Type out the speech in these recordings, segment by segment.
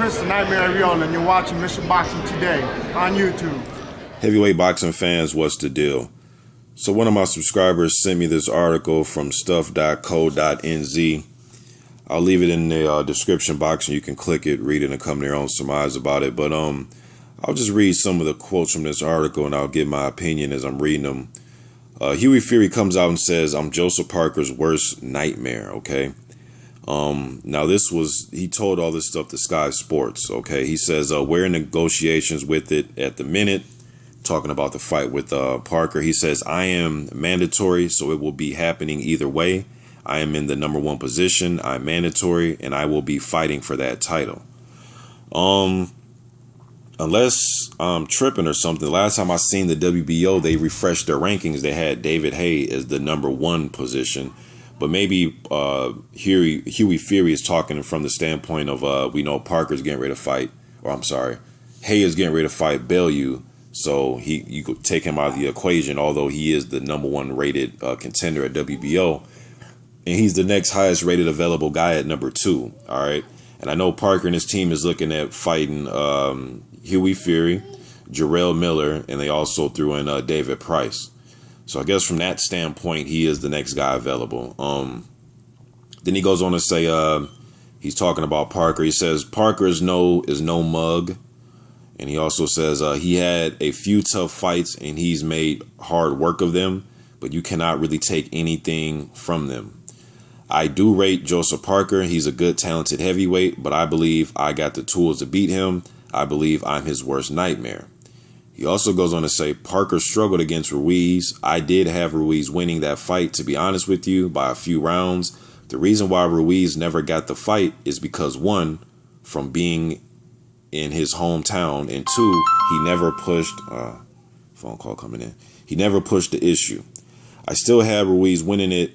Chris the Nightmare Ariel, and you're watching Mission Boxing Today on YouTube. Heavyweight boxing fans, what's the deal? So one of my subscribers sent me this article from stuff.co.nz. I'll leave it in the description box and you can click it, read it, and come to your own surmise about it. But I'll just read some of the quotes from this article and I'll give my opinion as I'm reading them. Hughie comes out and says, "I'm Joseph Parker's worst nightmare," okay? Now he told all this stuff to Sky Sports, okay? He says, we're in negotiations with it at the minute, talking about the fight with Parker. He says, "I am mandatory, so it will be happening either way. I am in the #1 position. I'm mandatory, and I will be fighting for that title." Unless I'm tripping or something, the last time I seen the WBO, they refreshed their rankings. They had David Haye as the #1 position. But maybe Hughie Fury is talking from the standpoint of we know Parker's getting ready to fight, or I'm sorry, Haye is getting ready to fight Bellew, so you could take him out of the equation, although he is the #1 rated contender at WBO, and he's the next highest rated available guy at #2. All right, and I know Parker and his team is looking at fighting Hughie Fury, Jarrell Miller, and they also threw in David Price. So I guess from that standpoint, he is the next guy available. Then he goes on to say, he's talking about Parker. He says, "Parker is no mug." And he also says, he had a few tough fights and he's made hard work of them, but you cannot really take anything from them. "I do rate Joseph Parker. He's a good, talented heavyweight, but I believe I got the tools to beat him. I believe I'm his worst nightmare." He also goes on to say, "Parker struggled against Ruiz. I did have Ruiz winning that fight, to be honest with you, by a few rounds. The reason why Ruiz never got the fight is because, one, from being in his hometown, and two, he never pushed," phone call coming in, "he never pushed the issue. I still had Ruiz winning it,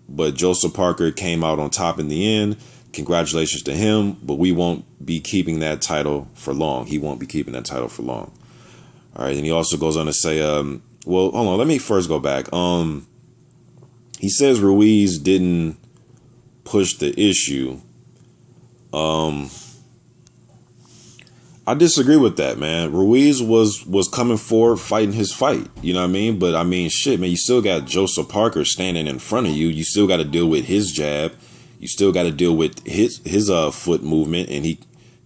but Joseph Parker came out on top in the end. Congratulations to him, but we won't be keeping that title for long. He won't be keeping that title for long." All right, and he also goes on to say, well, hold on, let me first go back. He says Ruiz didn't push the issue. I disagree with that, man. Ruiz was coming forward, fighting his fight. You know what I mean? But I mean, shit, man, you still got Joseph Parker standing in front of you. You still got to deal with his jab. You still got to deal with his foot movement, and he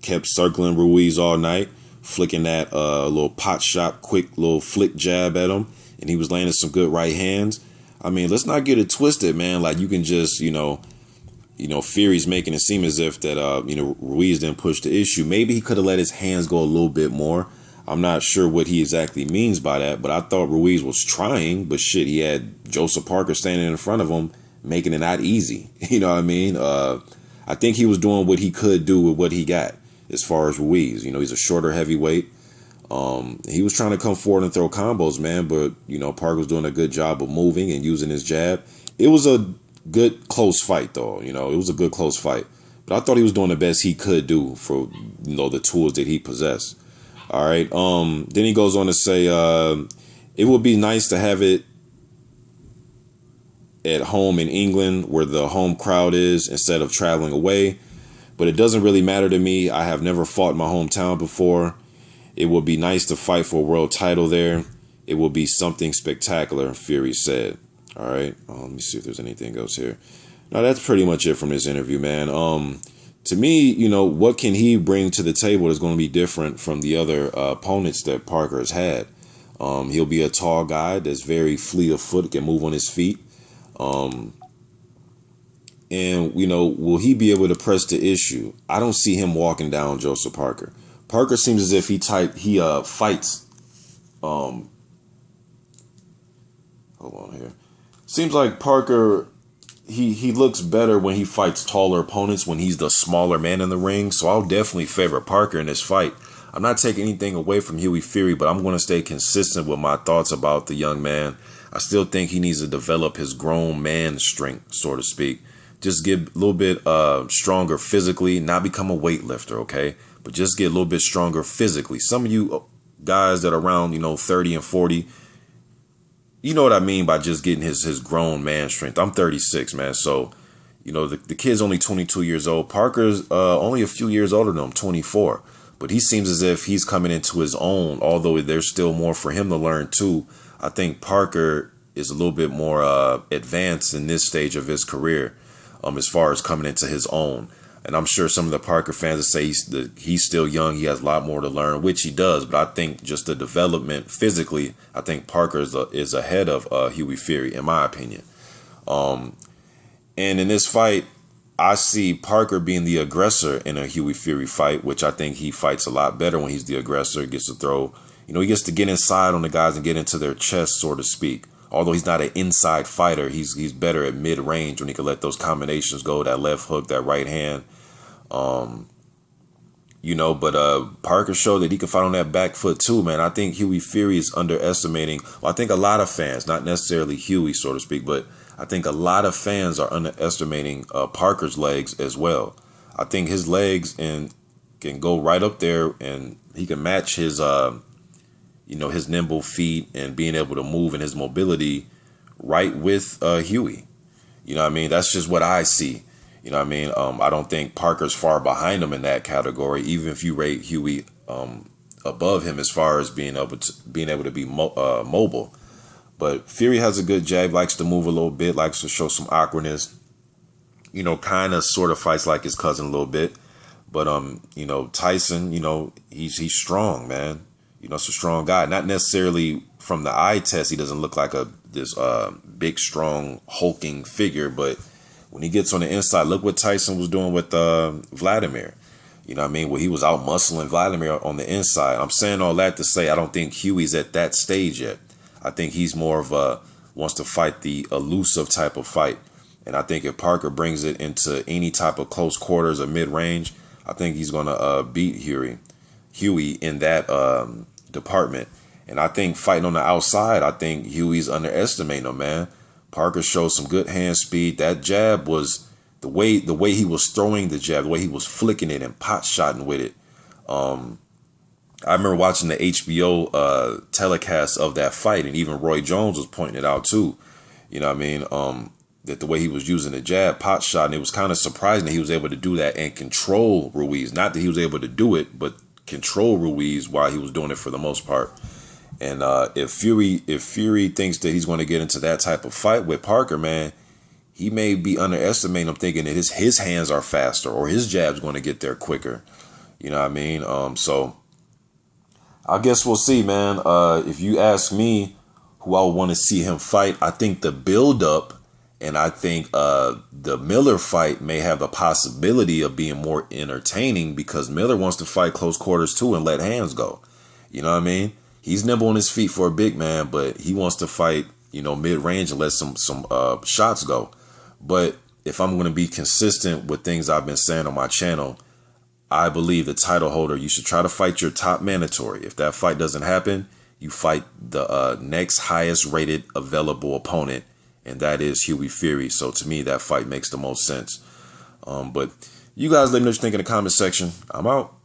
kept circling Ruiz all night, flicking that little pot shot, quick little flick jab at him, and he was landing some good right hands. I mean, let's not get it twisted, man. Like, you can just, Fury's making it seem as if that, Ruiz didn't push the issue. Maybe he could have let his hands go a little bit more. I'm not sure what he exactly means by that, but I thought Ruiz was trying, but shit, he had Joseph Parker standing in front of him, making it not easy. You know what I mean? I think he was doing what he could do with what he got. As far as Ruiz, he's a shorter heavyweight. He was trying to come forward and throw combos, man, but, Parker was doing a good job of moving and using his jab. It was a good, close fight, though. It was a good, close fight. But I thought he was doing the best he could do for, the tools that he possessed. All right. Then he goes on to say, it would be nice to have it at home in England where the home crowd is instead of traveling away. But it doesn't really matter to me. I have never fought in my hometown before. It would be nice to fight for a world title there. It will be something spectacular," Fury said. All right. Let me see if there's anything else here. No, that's pretty much it from this interview, man. To me, what can he bring to the table that's going to be different from the other opponents that Parker has had? He'll be a tall guy that's very fleet of foot, can move on his feet. And, will he be able to press the issue? I don't see him walking down Joseph Parker. Parker seems as if he fights. Hold on here. Seems like Parker, he looks better when he fights taller opponents, when he's the smaller man in the ring. So I'll definitely favor Parker in this fight. I'm not taking anything away from Hughie Fury, but I'm going to stay consistent with my thoughts about the young man. I still think he needs to develop his grown man strength, so to speak. Just get a little bit stronger physically, not become a weightlifter, okay? But just get a little bit stronger physically. Some of you guys that are around, 30 and 40, you know what I mean by just getting his grown man strength. I'm 36, man. So, You know, the kid's only 22 years old. Parker's only a few years older than him, 24. But he seems as if he's coming into his own, although there's still more for him to learn too. I think Parker is a little bit more advanced in this stage of his career as far as coming into his own. And I'm sure some of the Parker fans will say he's still young. He has a lot more to learn, which he does. But I think just the development physically, I think Parker is ahead of Hughie Fury, in my opinion. And in this fight, I see Parker being the aggressor in a Hughie Fury fight, which I think he fights a lot better when he's the aggressor. Gets to throw, he gets to get inside on the guys and get into their chest, so to speak. Although he's not an inside fighter, he's better at mid-range when he can let those combinations go, that left hook, that right hand. But Parker showed that he can fight on that back foot too, man. I think Hughie Fury is underestimating. Well, I think a lot of fans, not necessarily Hughie, so to speak, but I think a lot of fans are underestimating Parker's legs as well. I think his legs can go right up there, and he can match his his nimble feet and being able to move and his mobility right with Hughie. You know what I mean? That's just what I see. You know what I mean? I don't think Parker's far behind him in that category, even if you rate Hughie above him as far as being able to be mobile. But Fury has a good jab, likes to move a little bit, likes to show some awkwardness. Kind of sort of fights like his cousin a little bit. But Tyson, he's strong, man. It's a strong guy. Not necessarily from the eye test, he doesn't look like this big, strong, hulking figure. But when he gets on the inside, look what Tyson was doing with Vladimir. You know what I mean? Where he was out muscling Vladimir on the inside. I'm saying all that to say I don't think Hughie's at that stage yet. I think he's more of wants to fight the elusive type of fight. And I think if Parker brings it into any type of close quarters or mid-range, I think he's going to beat Hughie in that department. And I think fighting on the outside, I think Hughie's underestimating him, man. Parker showed some good hand speed. That jab was the way he was throwing the jab, the way he was flicking it and pot-shotting with it. I remember watching the HBO telecast of that fight, and even Roy Jones was pointing it out too. You know what I mean? That the way he was using the jab, pot shot, and it was kind of surprising that he was able to do that and control Ruiz. Not that he was able to do it, but control Ruiz while he was doing it for the most part. And if Fury thinks that he's going to get into that type of fight with Parker, man, he may be underestimating him, thinking that his hands are faster or his jab's going to get there quicker. You know what I mean? So I guess we'll see, man. If you ask me who I would want to see him fight, I think the build-up and I think the Miller fight may have the possibility of being more entertaining because Miller wants to fight close quarters too and let hands go. You know what I mean? He's nimble on his feet for a big man, but he wants to fight, mid-range and let some shots go. But if I'm going to be consistent with things I've been saying on my channel, I believe the title holder, you should try to fight your top mandatory. If that fight doesn't happen, you fight the next highest rated available opponent, and that is Hughie Fury. So to me, that fight makes the most sense. But you guys let me know what you think in the comment section. I'm out.